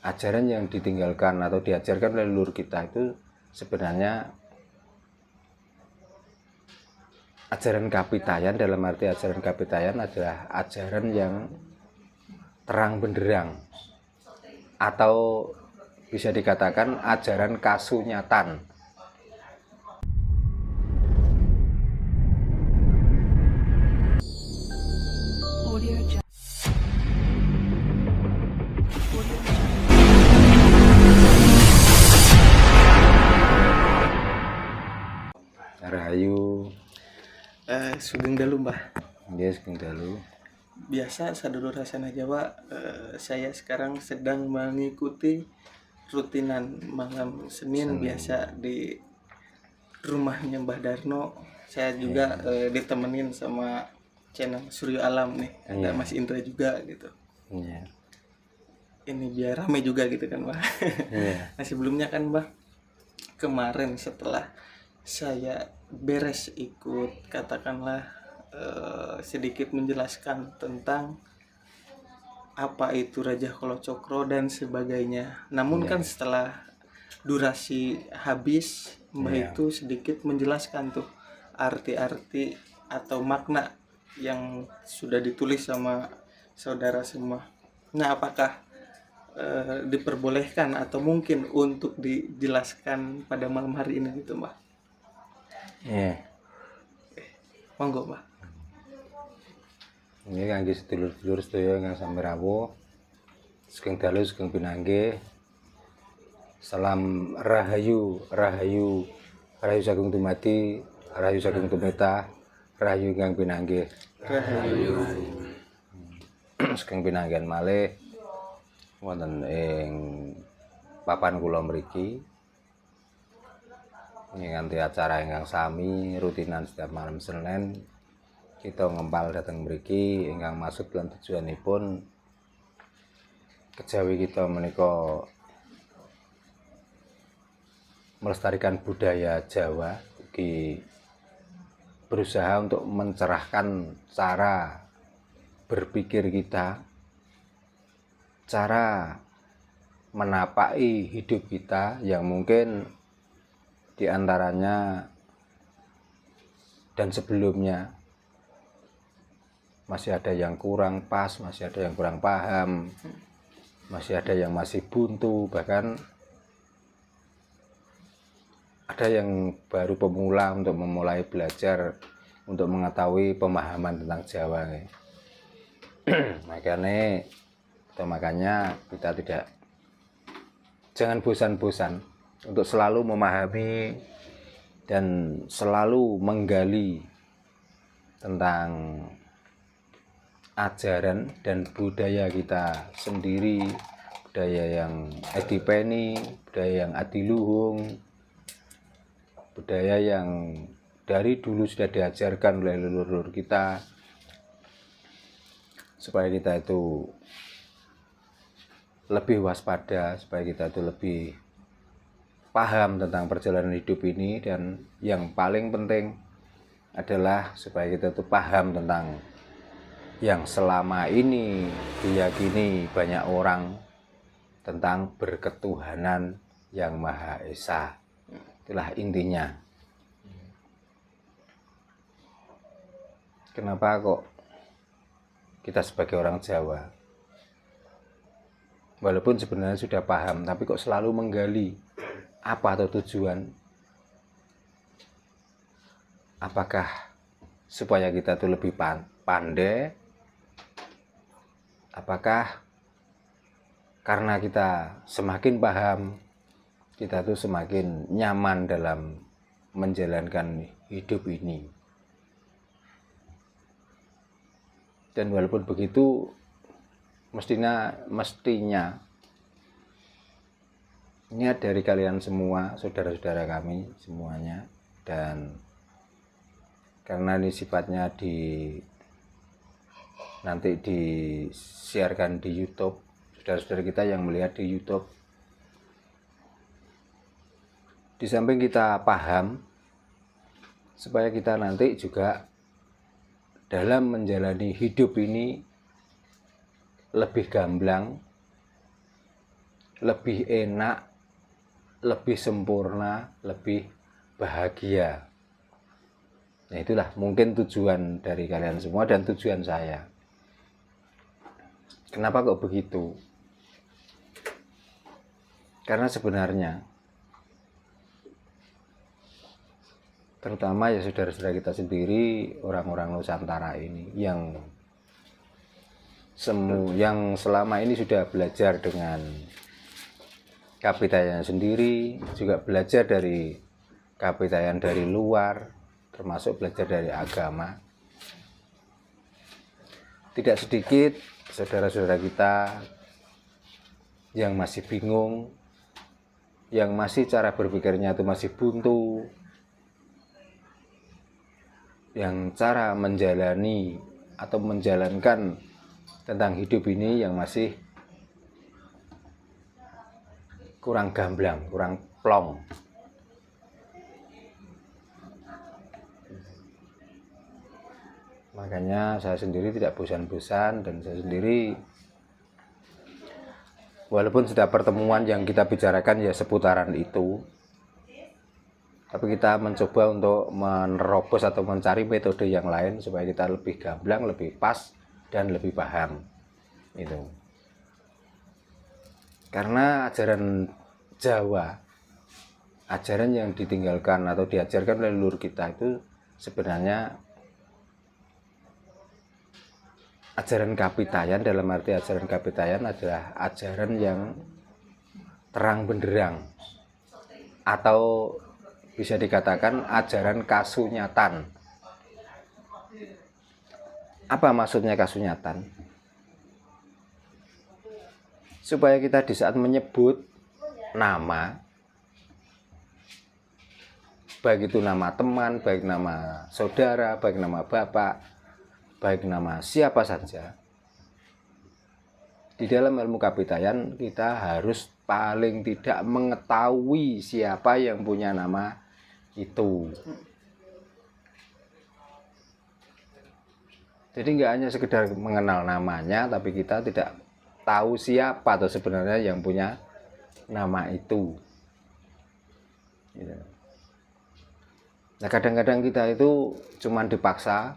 ajaran yang ditinggalkan atau diajarkan oleh leluhur kita itu sebenarnya ajaran Kapitayan. Dalam arti ajaran Kapitayan adalah ajaran yang terang benderang, atau bisa dikatakan ajaran kasunyatan. Rahayu. Sugeng dalu Mbah. Yes, Sugeng dalu. Biasa sadulur Hasana Jawa, saya sekarang sedang mengikuti rutinan malam Senin biasa di rumahnya Mbah Darno. Saya juga ditemenin sama channel Suryo Alam nih, ada Mas Indra juga gitu. Ini biar rame juga gitu kan Mbah. Nah sebelumnya kan Mbah, kemarin setelah saya beres ikut katakanlah sedikit menjelaskan tentang apa itu Raja Kolocokro dan sebagainya. Namun kan setelah durasi habis, Mbah itu sedikit menjelaskan tuh arti-arti atau makna yang sudah ditulis sama saudara semua. Nah, apakah diperbolehkan atau mungkin untuk dijelaskan pada malam hari ini gitu, Mbah? Monggo, Mbah. Ini kangge sedulur-sedulur sedaya ingkang sami rawuh. Sugeng dalu, sugeng pinanggih. Salam rahayu, rahayu, rahayu sagung dumadi, rahayu sagung tumetah, rahayu ingkang pinanggih. Rahayu. Sugeng pinanggihan malih wonten ing papan kula mriki. Nganti acara ingkang sami rutinan setiap malam Senin kita ngempal datang mriki ingkang maksud lan tujuanipun kejawi kita menika melestarikan budaya Jawa, ugi berusaha untuk mencerahkan cara berpikir kita, cara menapaki hidup kita yang mungkin diantaranya dan sebelumnya masih ada yang kurang pas, masih ada yang kurang paham, masih ada yang masih buntu, bahkan ada yang baru pemula untuk memulai belajar untuk mengetahui pemahaman tentang Jawa. Makanya kita jangan bosan-bosan untuk selalu memahami dan selalu menggali tentang ajaran dan budaya kita sendiri, budaya yang adipeni, budaya yang adiluhung, budaya yang dari dulu sudah diajarkan oleh leluhur kita, supaya kita itu lebih waspada, supaya kita itu lebih paham tentang perjalanan hidup ini, dan yang paling penting adalah supaya kita itu paham tentang yang selama ini diyakini banyak orang tentang berketuhanan yang Maha Esa. Itulah intinya. Kenapa kok kita sebagai orang Jawa, walaupun sebenarnya sudah paham, tapi kok selalu menggali apa atau tujuan? Apakah supaya kita itu lebih pandai? Apakah karena kita semakin paham, kita tuh semakin nyaman dalam menjalankan hidup ini? Dan walaupun begitu, mestinya niat dari kalian semua, saudara-saudara kami semuanya, dan karena ini sifatnya nanti disiarkan di YouTube, saudara-saudara kita yang melihat di YouTube, di samping kita paham, supaya kita nanti juga dalam menjalani hidup ini lebih gamblang, lebih enak, lebih sempurna, lebih bahagia. Nah itulah mungkin tujuan dari kalian semua dan tujuan saya. Kenapa kok begitu? Karena sebenarnya terutama ya saudara-saudara kita sendiri, orang-orang Nusantara ini yang selama ini sudah belajar dengan kapitayan sendiri, juga belajar dari kapitayan dari luar, termasuk belajar dari agama. Tidak sedikit saudara-saudara kita yang masih bingung, yang masih cara berpikirnya itu masih buntu, yang cara menjalani atau menjalankan tentang hidup ini yang masih kurang gamblang, kurang plong. Makanya saya sendiri tidak bosan-bosan, dan saya sendiri walaupun sudah pertemuan yang kita bicarakan ya seputaran itu, tapi kita mencoba untuk menerobos atau mencari metode yang lain supaya kita lebih gamblang, lebih pas, dan lebih paham. Itu. Karena ajaran Jawa, ajaran yang ditinggalkan atau diajarkan oleh leluhur kita itu sebenarnya ajaran kapitayan. Dalam arti ajaran kapitayan adalah ajaran yang terang benderang, atau bisa dikatakan ajaran kasunyatan. Apa maksudnya kasunyatan? Supaya kita di saat menyebut nama, baik itu nama teman, baik nama saudara, baik nama bapak, baik nama siapa saja, di dalam ilmu kapitayan kita harus paling tidak mengetahui siapa yang punya nama itu. Jadi nggak hanya sekedar mengenal namanya, tapi kita tidak tahu siapa atau sebenarnya yang punya nama itu. Nah kadang-kadang kita itu cuman dipaksa,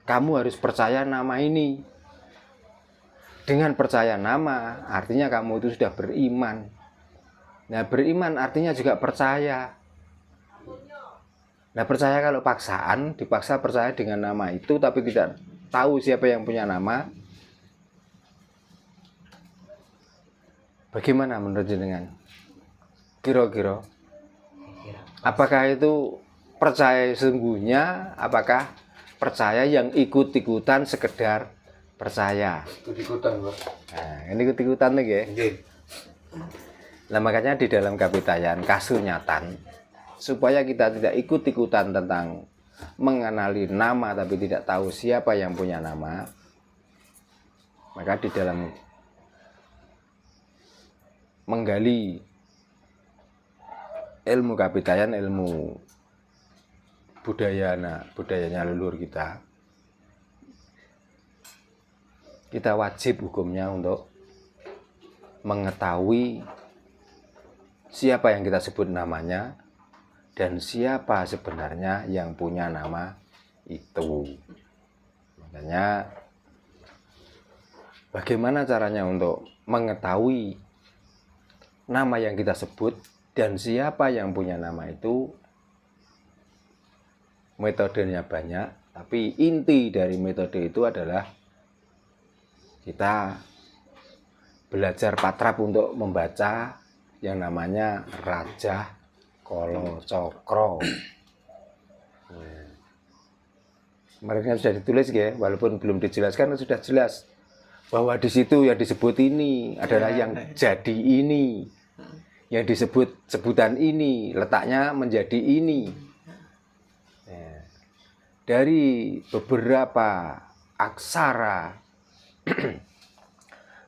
kamu harus percaya nama ini. Dengan percaya nama artinya kamu itu sudah beriman. Nah beriman artinya juga percaya. Nah percaya kalau paksaan, dipaksa percaya dengan nama itu tapi tidak tahu siapa yang punya nama, bagaimana menurut jenengan? Kira-kira apakah itu percaya sesungguhnya, apakah percaya yang ikut-ikutan sekedar percaya? Ikut-ikutan, Pak. Nah, ini ikut-ikutan lagi ya. Nah, makanya di dalam kapitayan kasunyatan, supaya kita tidak ikut-ikutan tentang mengenali nama tapi tidak tahu siapa yang punya nama, maka di dalam menggali ilmu kapitayan, ilmu budayanya leluhur kita wajib hukumnya untuk mengetahui siapa yang kita sebut namanya dan siapa sebenarnya yang punya nama itu. Makanya bagaimana caranya untuk mengetahui nama yang kita sebut dan siapa yang punya nama itu? Metodenya banyak, tapi inti dari metode itu adalah kita belajar patrap untuk membaca yang namanya Rajah Kala Cakra. Kemarin kan sudah ditulis ya, walaupun belum dijelaskan sudah jelas bahwa di situ yang disebut ini adalah yang jadi ini, yang disebut sebutan ini letaknya menjadi ini. Dari beberapa aksara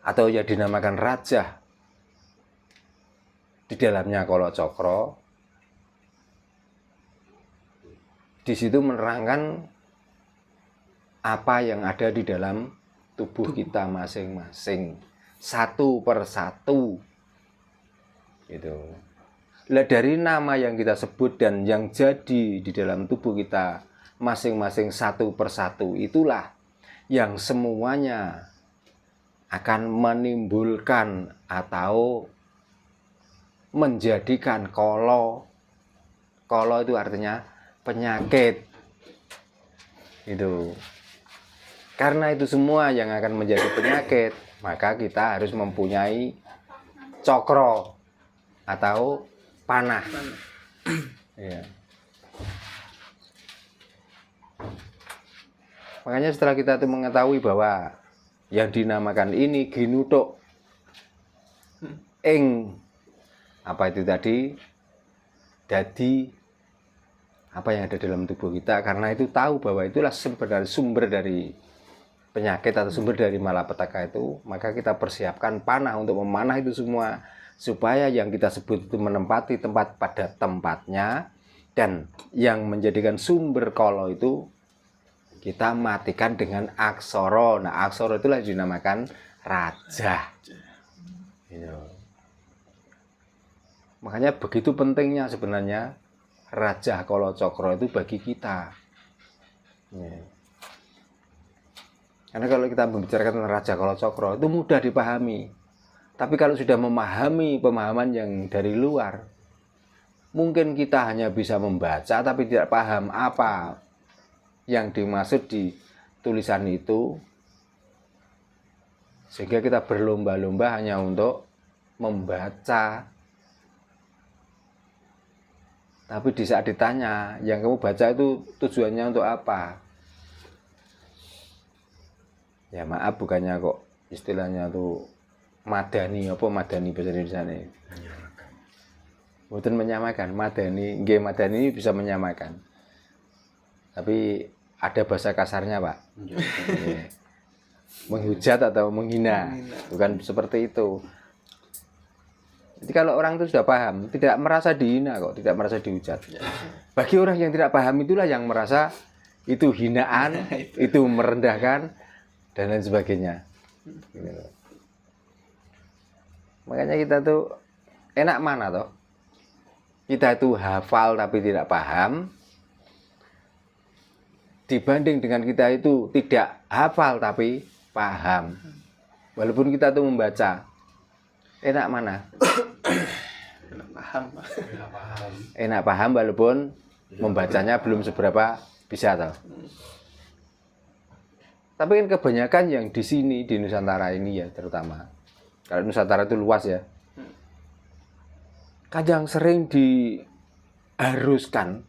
atau yang dinamakan rajah di dalamnya Kala Cakra, di situ menerangkan apa yang ada di dalam tubuh kita masing-masing, satu persatu. Gitu. Lah dari nama yang kita sebut dan yang jadi di dalam tubuh kita masing-masing satu persatu, itulah yang semuanya akan menimbulkan atau menjadikan kolo. Kolo itu artinya penyakit. Itu. Karena itu semua yang akan menjadi penyakit, maka kita harus mempunyai cokro atau panah. Ya. Makanya setelah kita itu mengetahui bahwa yang dinamakan ini ginutuk ing apa itu tadi dadi apa yang ada dalam tubuh kita, karena itu tahu bahwa itulah sumber dari penyakit atau sumber dari malapetaka itu, maka kita persiapkan panah untuk memanah itu semua supaya yang kita sebut itu menempati tempat pada tempatnya, dan yang menjadikan sumber kolo itu kita matikan dengan aksara. Nah, aksara itulah dinamakan raja. Gitu. Makanya begitu pentingnya sebenarnya raja kolo cokro itu bagi kita. Ya. Karena kalau kita membicarakan tentang raja kolo cokro itu mudah dipahami. Tapi kalau sudah memahami pemahaman yang dari luar, mungkin kita hanya bisa membaca tapi tidak paham apa yang dimaksud di tulisan itu, sehingga kita berlomba-lomba hanya untuk membaca. Tapi di saat ditanya, yang kamu baca itu tujuannya untuk apa? Ya maaf, bukannya kok istilahnya tuh madani, apa madani bahasa Indonesia ini? Bukan menyamakan, madani, nggih madani bisa menyamakan. Tapi ada bahasa kasarnya, Pak. Ya. Menghujat atau menghina, bukan seperti itu. Jadi kalau orang itu sudah paham, tidak merasa dihina kok, tidak merasa dihujat. Bagi orang yang tidak paham itulah yang merasa itu hinaan, itu merendahkan, dan lain sebagainya. Gitu. Makanya kita tuh enak mana toh? Kita itu hafal tapi tidak paham, dibanding dengan kita itu tidak hafal tapi paham. Walaupun kita tuh membaca, enak mana? Enak paham. Enak paham walaupun membacanya belum seberapa bisa toh. Tapi kan kebanyakan yang di sini di Nusantara ini ya terutama. Kalau Nusantara itu luas ya. Kadang sering diharuskan,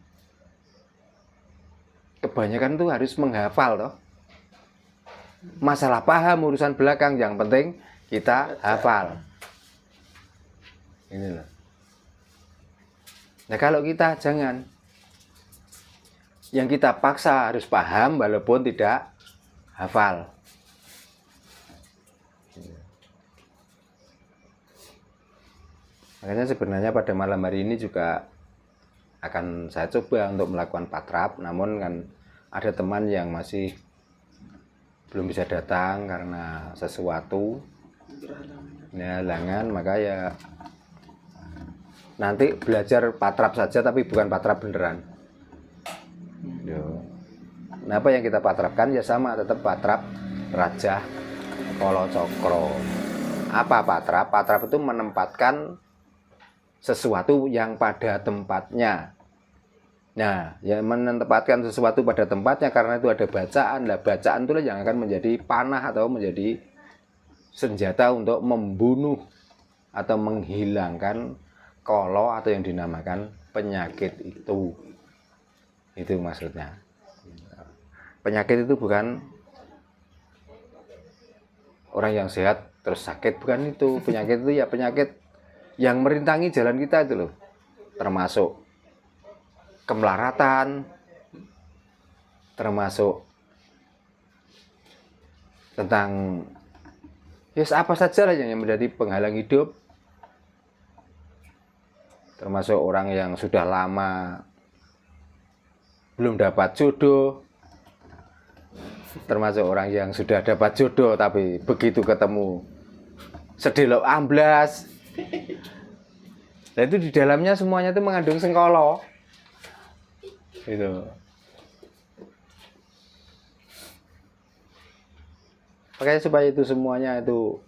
kebanyakan tuh harus menghafal toh. Masalah paham urusan belakang, yang penting kita hafal. Ini loh. Nah kalau kita jangan, yang kita paksa harus paham walaupun tidak hafal. Makanya sebenarnya pada malam hari ini juga akan saya coba untuk melakukan patrap, namun kan ada teman yang masih belum bisa datang karena sesuatu halangan, maka ya nanti belajar patrap saja tapi bukan patrap beneran. Nah apa yang kita patrapkan ya sama, tetap patrap raja kolo cokro. Apa patrap? Patrap itu menempatkan sesuatu yang pada tempatnya. Nah, yang menempatkan sesuatu pada tempatnya karena itu ada bacaan. Lah bacaan itulah yang akan menjadi panah atau menjadi senjata untuk membunuh atau menghilangkan kolo atau yang dinamakan penyakit itu. Itu maksudnya. Penyakit itu bukan orang yang sehat terus sakit, bukan itu. Penyakit itu ya penyakit yang merintangi jalan kita itu loh, termasuk kemelaratan, termasuk tentang yes apa saja lah yang menjadi penghalang hidup, termasuk orang yang sudah lama belum dapat jodoh, termasuk orang yang sudah dapat jodoh tapi begitu ketemu sedelok amblas. Nah itu di dalamnya semuanya itu mengandung sengkolo. Gitu. Makanya supaya itu semuanya itu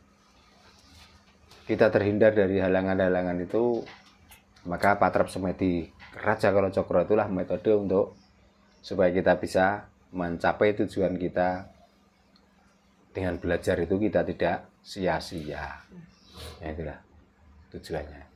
kita terhindar dari halangan-halangan itu, maka Patrap Semedi Raja Kalacakra itulah metode untuk supaya kita bisa mencapai tujuan kita. Dengan belajar itu kita tidak sia-sia. Ya itulah tujuannya.